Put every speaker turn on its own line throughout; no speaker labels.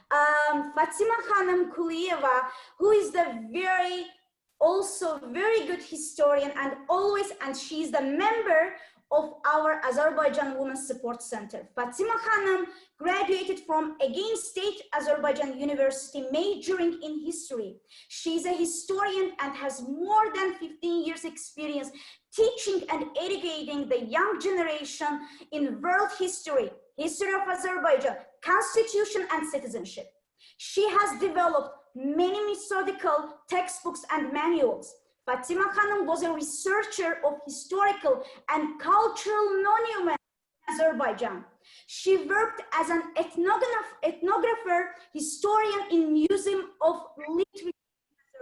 from Fatima Quliyeva, who is the also very good historian, and she's the member of our Azerbaijan Women's Support Center. Fatima Khanım graduated from again State Azerbaijan University, majoring in history. She's a historian and has more than 15 years experience teaching and educating the young generation in world history, history of Azerbaijan, constitution and citizenship. She has developed many methodical textbooks and manuals. Fatima Khanım was a researcher of historical and cultural monuments in Azerbaijan. She worked as an ethnographer, historian in Museum of Literature in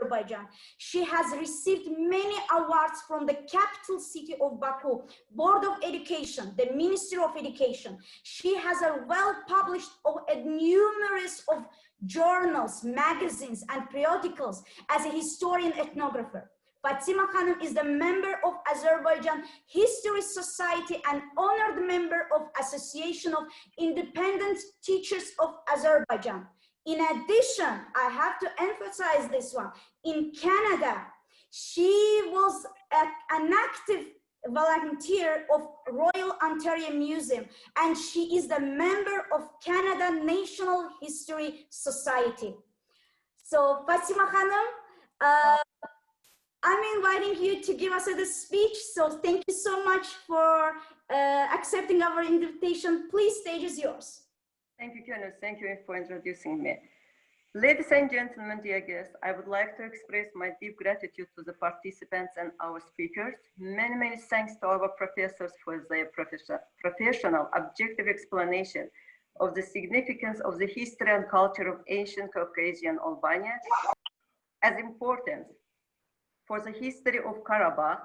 Azerbaijan. She has received many awards from the capital city of Baku, Board of Education, the Ministry of Education. She has a well-published numerous of journals, magazines, and periodicals as a historian ethnographer. Fatima Khanım is the member of Azerbaijan History Society and honored member of Association of Independent Teachers of Azerbaijan. In addition, I have to emphasize this one, in Canada, she was an active volunteer of Royal Ontario Museum, and she is the member of Canada National History Society. So Fatima Khanım, I'm inviting you to give us a speech. So thank you so much for accepting our invitation. Please, stage is yours.
Thank you, Kenneth. Thank you for introducing me. Ladies and gentlemen, dear guests, I would like to express my deep gratitude to the participants and our speakers. Many, many thanks to our professors for their professional, objective explanation of the significance of the history and culture of ancient Caucasian Albania, as important for the history of Karabakh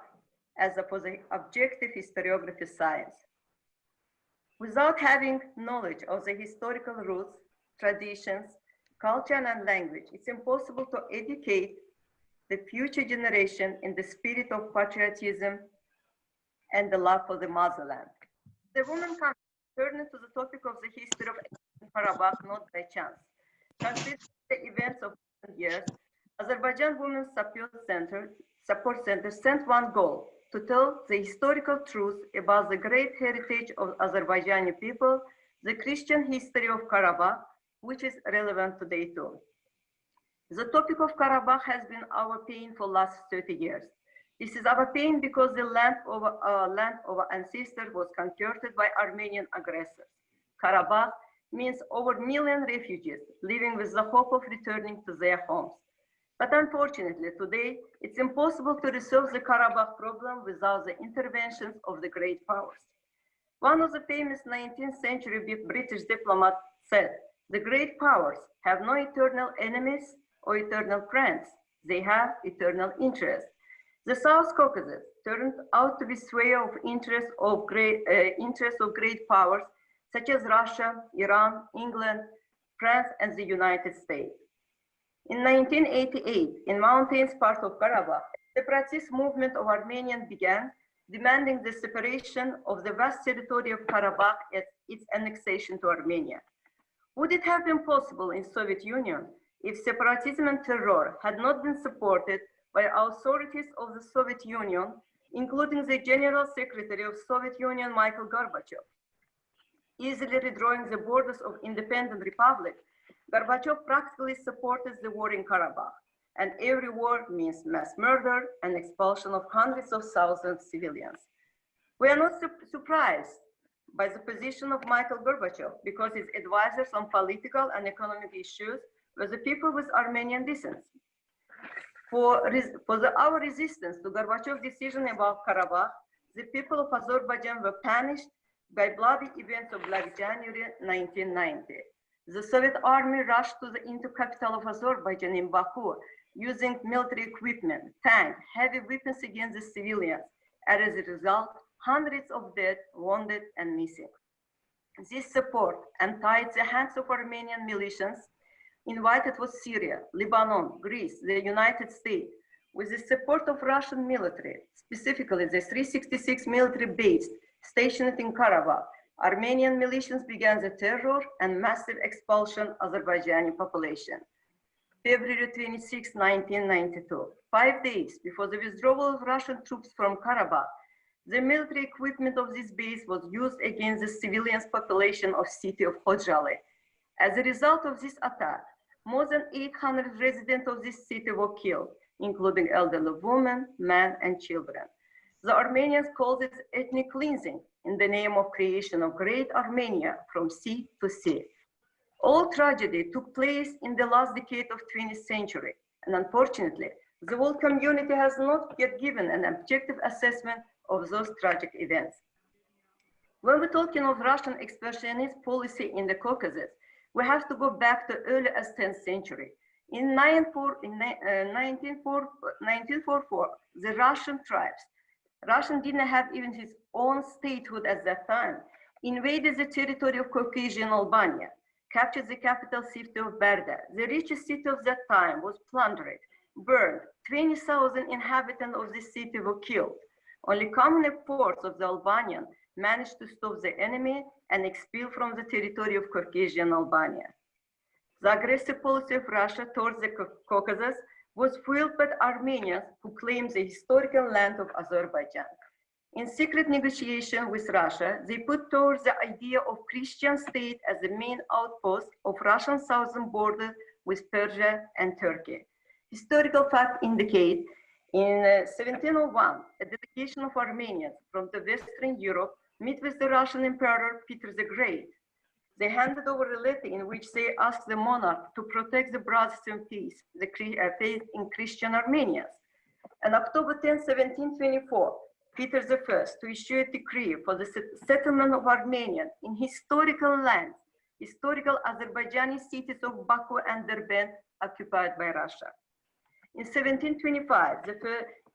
as for the objective historiography science. Without having knowledge of the historical roots, traditions, culture, and language, it's impossible to educate the future generation in the spirit of patriotism and the love for the motherland. The women come turning to the topic of the history of Karabakh not by chance. Considering the events of recent years, Azerbaijan Women's Support Center sent one goal: to tell the historical truth about the great heritage of Azerbaijani people, the Christian history of Karabakh, which is relevant today too. The topic of Karabakh has been our pain for the last 30 years. This is our pain because the land of our ancestors was conquered by Armenian aggressors. Karabakh means over 1 million refugees living with the hope of returning to their homes. But unfortunately, today, it's impossible to resolve the Karabakh problem without the interventions of the great powers. One of the famous 19th century British diplomats said, "The great powers have no eternal enemies or eternal friends. They have eternal interests." The South Caucasus turned out to be sphere of interest of great powers, such as Russia, Iran, England, France, and the United States. In 1988, in mountains part of Karabakh, the separatist movement of Armenians began, demanding the separation of the vast territory of Karabakh and its annexation to Armenia. Would it have been possible in Soviet Union if separatism and terror had not been supported by authorities of the Soviet Union, including the General Secretary of Soviet Union, Mikhail Gorbachev? Easily redrawing the borders of independent republic, Gorbachev practically supported the war in Karabakh, and every war means mass murder and expulsion of hundreds of thousands of civilians. We are not surprised by the position of Mikhail Gorbachev because his advisors on political and economic issues were the people with Armenian descent. Our resistance to Gorbachev's decision about Karabakh, the people of Azerbaijan were punished by bloody events of Black January 1990. The Soviet army rushed into the capital of Azerbaijan in Baku, using military equipment, tanks, heavy weapons against the civilians. As a result, hundreds of dead, wounded, and missing. This support untied the hands of Armenian militias invited was Syria, Lebanon, Greece, the United States, with the support of Russian military, specifically the 366 military base stationed in Karabakh, Armenian militias began the terror and massive expulsion of Azerbaijani population. February 26, 1992, 5 days before the withdrawal of Russian troops from Karabakh, the military equipment of this base was used against the civilian population of city of Khojaly. As a result of this attack, more than 800 residents of this city were killed, including elderly women, men, and children. The Armenians called it ethnic cleansing in the name of creation of Great Armenia from sea to sea. All tragedy took place in the last decade of 20th century, and unfortunately, the world community has not yet given an objective assessment of those tragic events. When we're talking of Russian expansionist policy in the Caucasus, we have to go back to early as 10th century. In 1944, the Russian tribes, Russian didn't have even his own statehood at that time, invaded the territory of Caucasian Albania, captured the capital city of Berda. The richest city of that time was plundered, burned. 20,000 inhabitants of this city were killed. Only common efforts of the Albanian managed to stop the enemy and expel from the territory of Caucasian Albania. The aggressive policy of Russia towards the Caucasus was fueled by the Armenians who claimed the historical land of Azerbaijan. In secret negotiation with Russia, they put towards the idea of Christian state as the main outpost of Russian southern border with Persia and Turkey. Historical facts indicate in 1701, a delegation of Armenians from the Western Europe met with the Russian Emperor Peter the Great. They handed over a letter in which they asked the monarch to protect the brothers in peace, the faith in Christian Armenians. On October 10, 1724, Peter I to issue a decree for the settlement of Armenians in historical lands, historical Azerbaijani cities of Baku and Derbent occupied by Russia. In 1725,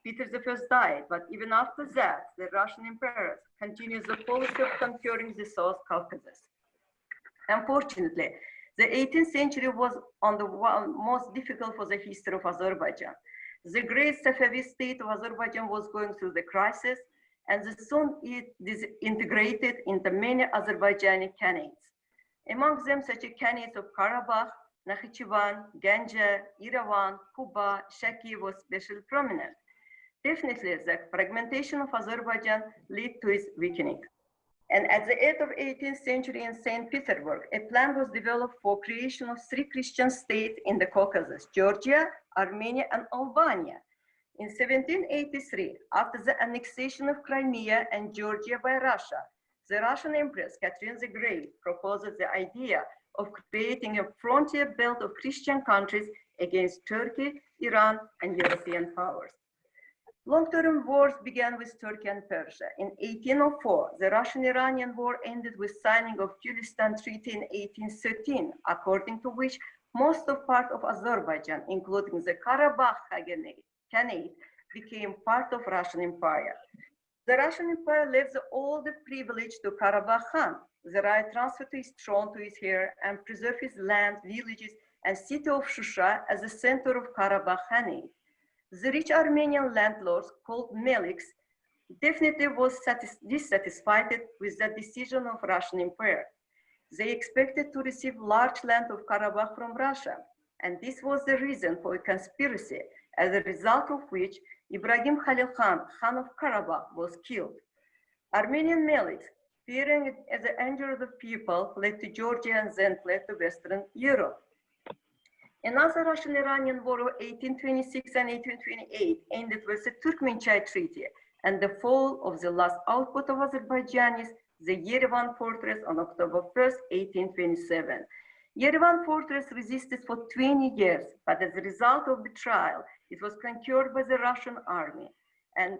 Peter I died, but even after that, the Russian emperors continued the policy of conquering the South Caucasus. Unfortunately, the 18th century was on the most difficult for the history of Azerbaijan. The great Safavid state of Azerbaijan was going through the crisis, and soon it disintegrated into many Azerbaijani khanates. Among them, such a khanates of Karabakh, Nakhichevan, Ganja, Yerevan, Kuba, Shaki was especially prominent. Definitely, the fragmentation of Azerbaijan led to its weakening. And at the end of 18th century in St. Petersburg, a plan was developed for creation of 3 Christian states in the Caucasus, Georgia, Armenia, and Albania. In 1783, after the annexation of Crimea and Georgia by Russia, the Russian Empress Catherine the Great proposed the idea of creating a frontier belt of Christian countries against Turkey, Iran, and European powers. Long-term wars began with Turkey and Persia. In 1804, the Russian-Iranian War ended with signing of Gulistan Treaty in 1813, according to which most of part of Azerbaijan, including the Karabakh Khanate, became part of Russian Empire. The Russian Empire left all the privilege to Karabakh Khan, the right transfer to his throne to his heir, and preserve his land, villages, and city of Shusha as the center of Karabakh Khanate. The rich Armenian landlords, called meliks, definitely was dissatisfied with the decision of Russian Empire. They expected to receive large land of Karabakh from Russia, and this was the reason for a conspiracy, as a result of which Ibrahim Khalil Khan, Khan of Karabakh, was killed. Armenian meliks, fearing the anger of the people, fled to Georgia and then fled to Western Europe. Another Russian-Iranian War of 1826 and 1828 ended with the Turkmenchay Treaty and the fall of the last outpost of Azerbaijanis, the Yerevan fortress, on October 1st, 1827. Yerevan fortress resisted for 20 years, but as a result of betrayal, it was conquered by the Russian army. And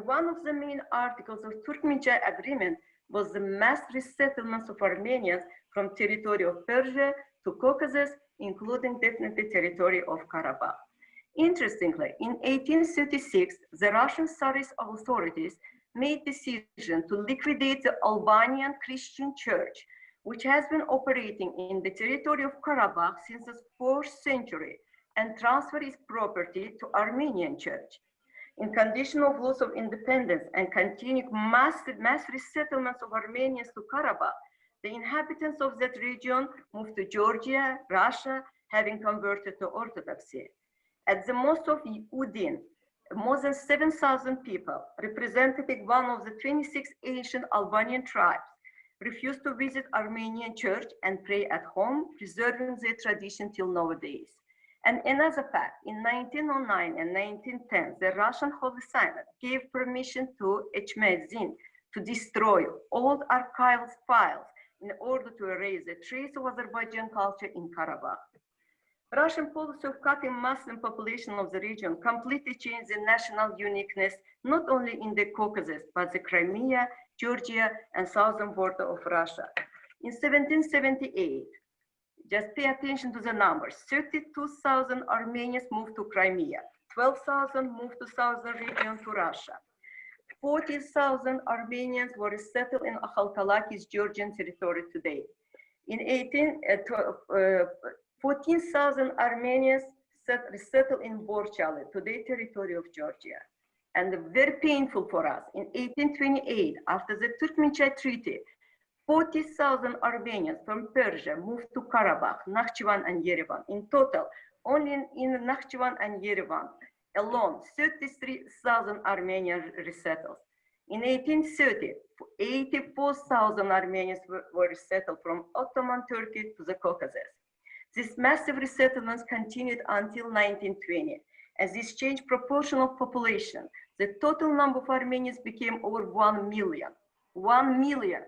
one of the main articles of Turkmenchay agreement was the mass resettlements of Armenians from territory of Persia to Caucasus, including definitely territory of Karabakh. Interestingly, in 1836, the Russian Tsarist authorities made decision to liquidate the Albanian Christian Church, which has been operating in the territory of Karabakh since the 4th century, and transfer its property to Armenian Church. In condition of loss of independence and continued mass resettlements of Armenians to Karabakh, the inhabitants of that region moved to Georgia, Russia, having converted to Orthodoxy. At the mosque of Udin, more than 7,000 people, representing one of the 26 ancient Albanian tribes, refused to visit Armenian church and pray at home, preserving their tradition till nowadays. And another fact, in 1909 and 1910, the Russian Holy Synod gave permission to Echmedzin to destroy old archival files in order to erase the trace of Azerbaijan culture in Karabakh. Russian policy of cutting Muslim population of the region completely changed the national uniqueness, not only in the Caucasus, but the Crimea, Georgia, and southern border of Russia. In 1778, just pay attention to the numbers, 32,000 Armenians moved to Crimea, 12,000 moved to southern region to Russia. 40,000 Armenians were resettled in Akhalkalaki's Georgian territory today. In 14,000 Armenians resettled in Borchaly, today territory of Georgia. And very painful for us, in 1828, after the Turkmenchay Treaty, 40,000 Armenians from Persia moved to Karabakh, Nakhchivan, and Yerevan. In total, only in Nakhchivan and Yerevan alone, 33,000 Armenians resettled. In 1830, 84,000 Armenians were resettled from Ottoman Turkey to the Caucasus. These massive resettlements continued until 1920. As this changed proportion of population, the total number of Armenians became over 1 million. 1 million.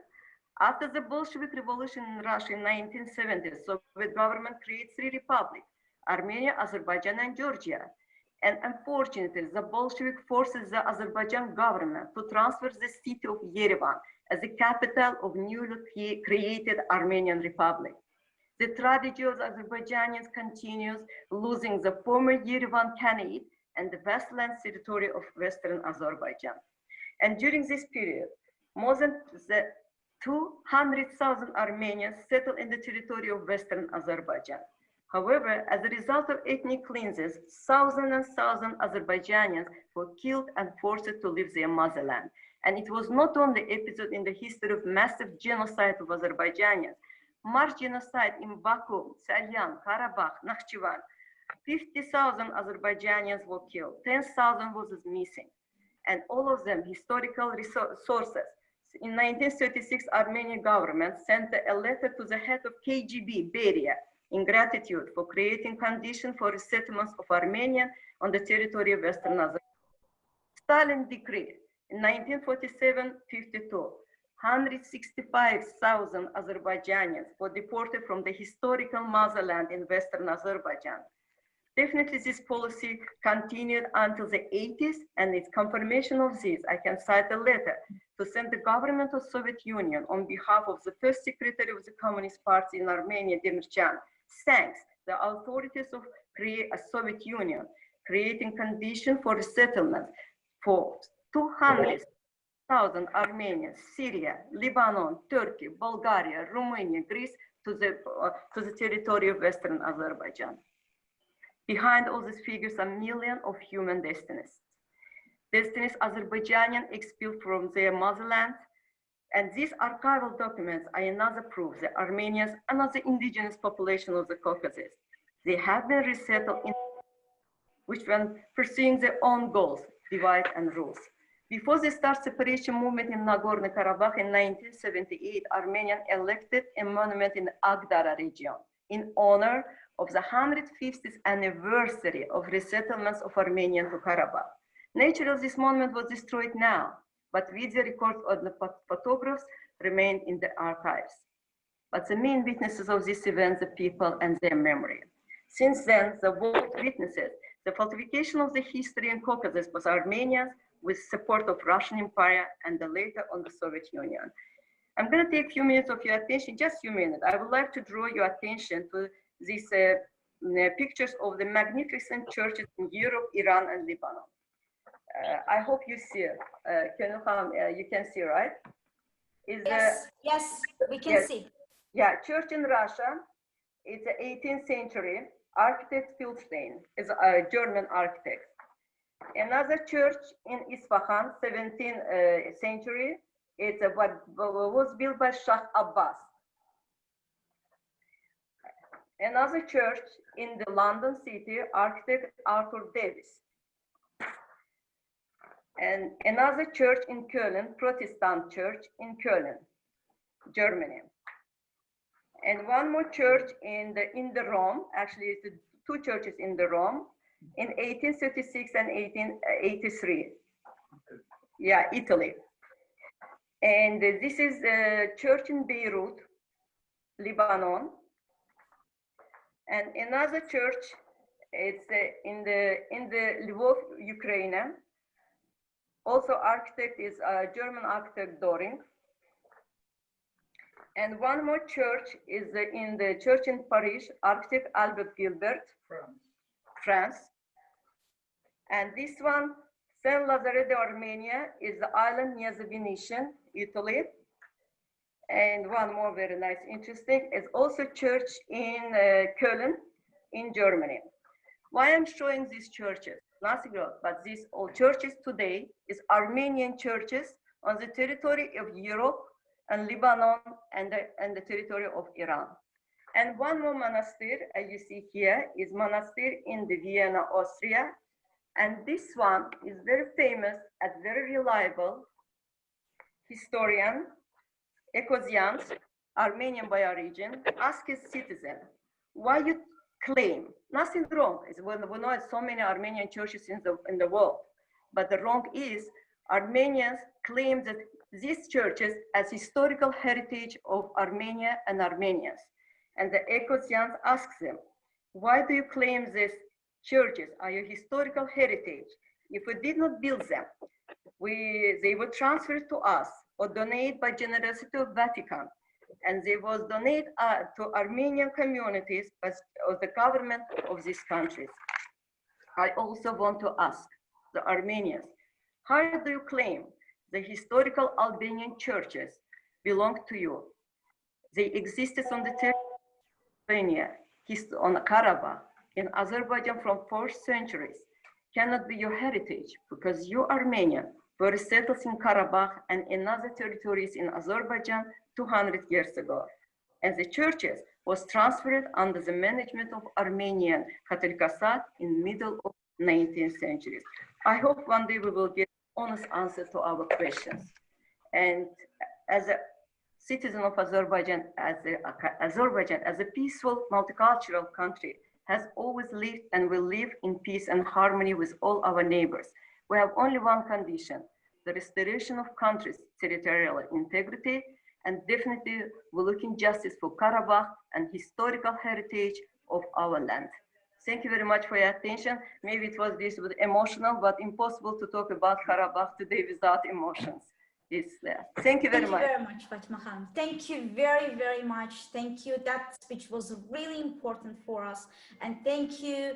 After the Bolshevik Revolution in Russia in 1970, the Soviet government created 3 republics, Armenia, Azerbaijan, and Georgia. And unfortunately, the Bolshevik forces the Azerbaijan government to transfer the city of Yerevan as the capital of newly created Armenian Republic. The tragedy of the Azerbaijanis continues, losing the former Yerevan Khanate and the vastland territory of Western Azerbaijan. And during this period, more than 200,000 Armenians settled in the territory of Western Azerbaijan. However, as a result of ethnic cleanses, thousands and thousands of Azerbaijanians were killed and forced to leave their motherland. And it was not only an episode in the history of massive genocide of Azerbaijanians, mass genocide in Baku, Salyan, Karabakh, Nakhchivan. 50,000 Azerbaijanians were killed, 10,000 was missing, and all of them historical sources. In 1936, Armenian government sent a letter to the head of KGB, Beria, in gratitude for creating conditions for resettlements of Armenians on the territory of Western Azerbaijan. Stalin decreed in 1947-52, 165,000 Azerbaijanians were deported from the historical motherland in Western Azerbaijan. Definitely this policy continued until the 80s, and its confirmation of this, I can cite a letter to send the government of Soviet Union on behalf of the first secretary of the Communist Party in Armenia, Demirchan, thanks the authorities of Soviet Union, creating conditions for resettlement for 200,000 Armenians, Syria, Lebanon, Turkey, Bulgaria, Romania, Greece, to the territory of Western Azerbaijan. Behind all these figures are millions of human destinies. Destinies Azerbaijanian expelled from their motherland, and these archival documents are another proof that Armenians are not the indigenous population of the Caucasus. They have been resettled in which when pursuing their own goals, divide and rule. Before the start separation movement in Nagorno-Karabakh in 1978, Armenians elected a monument in the Agdara region in honor of the 150th anniversary of resettlements of Armenians to Karabakh. Naturally, this monument was destroyed now, but video records of the photographs remain in the archives. But the main witnesses of this event, the people and their memory. Since then, the world witnesses the falsification of the history in Caucasus was Armenians with support of Russian Empire and later on the Soviet Union. I'm going to take a few minutes of your attention, just a few minutes. I would like to draw your attention to these pictures of the magnificent churches in Europe, Iran, and Lebanon. I hope you see it. You can see, right?
Yes, we can see.
Yeah, church in Russia. It's the 18th century. Architect Filstein is a German architect. Another church in Isfahan, 17th century, it's what was built by Shah Abbas. Another church in the London city, architect Arthur Davis. And another church in Köln, Protestant church in Köln, Germany. And one more church in the Rome, actually it's two churches in the Rome, in 1836 and 1883. Yeah, Italy. And this is a church in Beirut, Lebanon. And another church, it's in the Lvov, Ukraine. Also architect is German architect Doring. And one more church is in the church in Paris, architect Albert Gilbert, France. And this one, Saint Lazare de Armenia, is the island near the Venetian, Italy. And one more very nice, interesting, is also church in Köln, in Germany. Why I'm showing these churches? Nothing else, but these all churches today is Armenian churches on the territory of Europe and Lebanon and the territory of Iran. And one more monastery, as you see here, is monastery in the Vienna, Austria. And this one is very famous and very reliable historian, Ekosians, Armenian by origin, asked his citizen, why you claim, nothing wrong, we know so many Armenian churches in the world, but the wrong is Armenians claim that these churches as historical heritage of Armenia and Armenians. And the Ekosians asked them, why do you claim these churches are your historical heritage? If we did not build them, they were transferred to us or donated by generosity of Vatican. And they was donated to Armenian communities as the government of these countries. I also want to ask the Armenians, how do you claim the historical Albanian churches belong to you? They existed on the territory of Albania, on Karabakh, in Azerbaijan from 4th centuries. Cannot be your heritage because you Armenian were settled in Karabakh and in other territories in Azerbaijan 200 years ago. And the churches was transferred under the management of Armenian Catholicosat in middle of 19th century. I hope one day we will get honest answers to our questions. And as a citizen of Azerbaijan, Azerbaijan as a peaceful multicultural country has always lived and will live in peace and harmony with all our neighbors. We have only one condition, the restoration of country's territorial integrity, and definitely we're looking justice for Karabakh and historical heritage of our land. Thank you very much for your attention. Maybe it was this was emotional, but impossible to talk about Karabakh today without emotions. Thank you very much.
Thank you very much, Fatima Khan. Thank you very, very much. Thank you. That speech was really important for us. And thank you.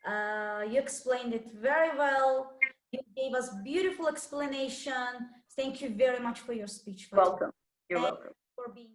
You explained it very well. You gave us beautiful explanation. Thank you very much for your speech.
Welcome. You're welcome.
For being